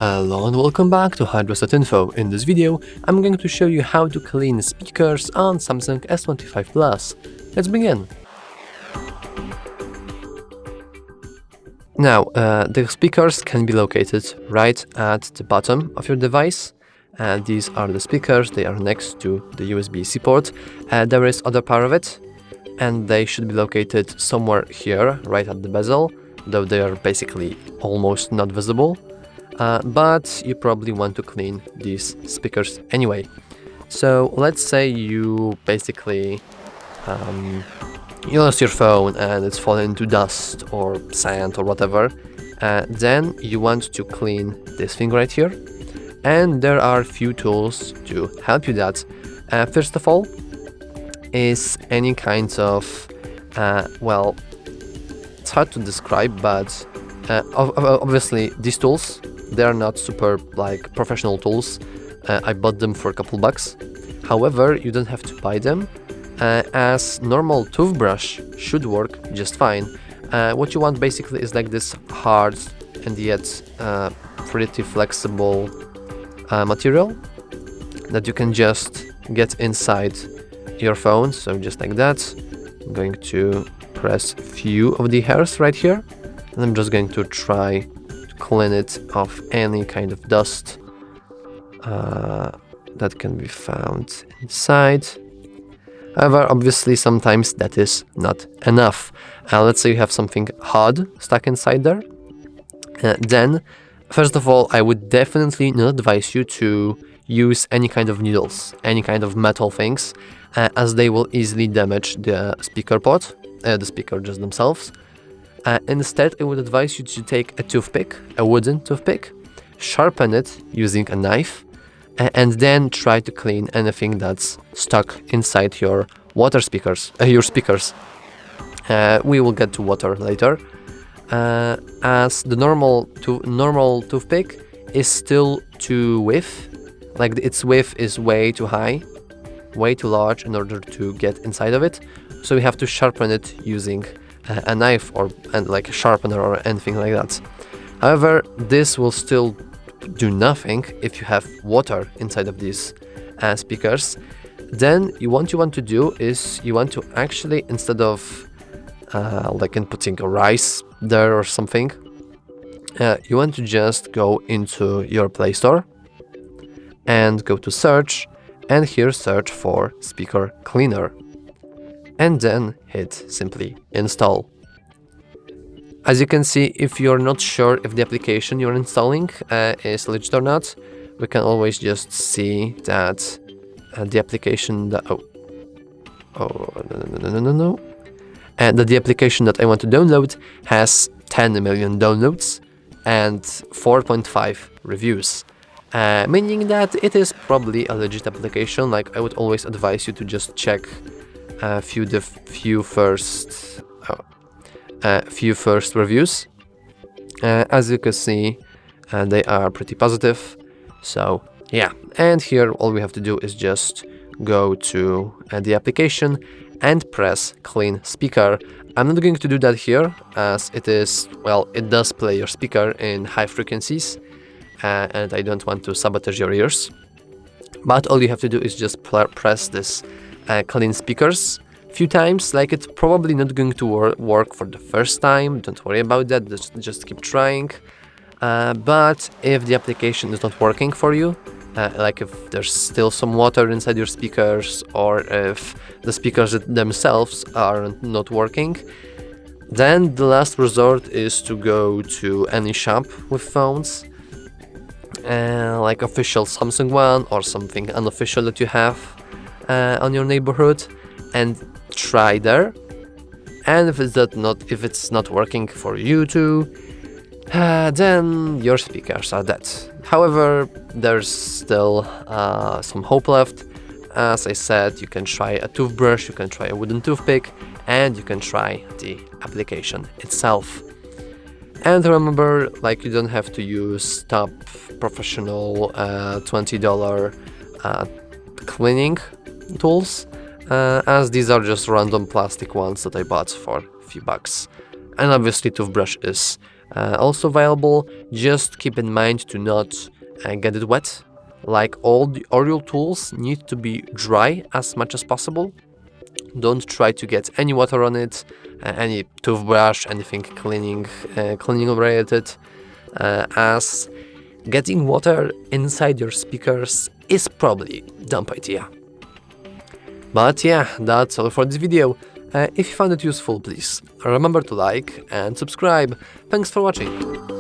Hello and welcome back to HardReset.Info. In this video, I'm going to show you how to clean speakers on Samsung S25 Plus. Let's begin. Now, the speakers can be located right at the bottom of your device. These are the speakers, they are next to the USB-C port. There is other part of it, and they should be located somewhere here, right at the bezel, though they are basically almost not visible. But you probably want to clean these speakers anyway. So let's say you basically you lost your phone and it's fallen into dust or sand or whatever. Then you want to clean this thing right here, and there are a few tools to help you that. First of all is any kind of well, it's hard to describe, but obviously these tools, they are not super like professional tools. I bought them for a couple bucks. However, you don't have to buy them, as normal toothbrush should work just fine. What you want basically is like this hard and yet pretty flexible material that you can just get inside your phone. So just like that, I'm going to press a few of the hairs right here, and I'm just going to try to clean it of any kind of dust that can be found inside. However, obviously sometimes that is not enough. Let's say you have something hard stuck inside there. Then, first of all, I would definitely not advise you to use any kind of needles, any kind of metal things, as they will easily damage the speaker pot, the speaker just themselves. Instead, I would advise you to take a toothpick, a wooden toothpick, sharpen it using a knife, and then try to clean anything that's stuck inside your water speakers, your speakers. We will get to water later, as the normal toothpick is still too width, like its width is way too high, way too large in order to get inside of it. So we have to sharpen it using a knife or like a sharpener or anything like that. However, this will still do nothing if you have water inside of these speakers. Then what you want to do is you want to actually, instead of like inputting a rice there or something, you want to just go into your Play Store and go to search, and here search for speaker cleaner, and then hit simply install. As you can see, if you're not sure if the application you're installing is legit or not, we can always just see that the application that that the application that I want to download has 10 million downloads and 4.5 reviews, meaning that it is probably a legit application. Like, I would always advise you to just check few first reviews. As you can see, they are pretty positive. So yeah, and here all we have to do is just go to the application and press clean speaker. I'm not going to do that here, as it is, well, it does play your speaker in high frequencies, and I don't want to sabotage your ears. But all you have to do is just press this clean speakers few times. Like, it's probably not going to work for the first time, don't worry about that, just keep trying. But if the application is not working for you, like if there's still some water inside your speakers, or if the speakers themselves are not working, then the last resort is to go to any shop with phones, like official Samsung one or something unofficial that you have on your neighborhood, and try there. And if it's not working for you too, then your speakers are dead. However, there's still some hope left. As I said, you can try a toothbrush, you can try a wooden toothpick, and you can try the application itself. And remember, like, you don't have to use top professional $20 cleaning tools, as these are just random plastic ones that I bought for a few bucks. And obviously toothbrush is also available. Just keep in mind to not get it wet. Like all the Oriole tools need to be dry as much as possible. Don't try to get any water on it, any toothbrush, anything cleaning related, as getting water inside your speakers is probably a dumb idea. But yeah, that's all for this video. If you found it useful, please remember to like and subscribe. Thanks for watching.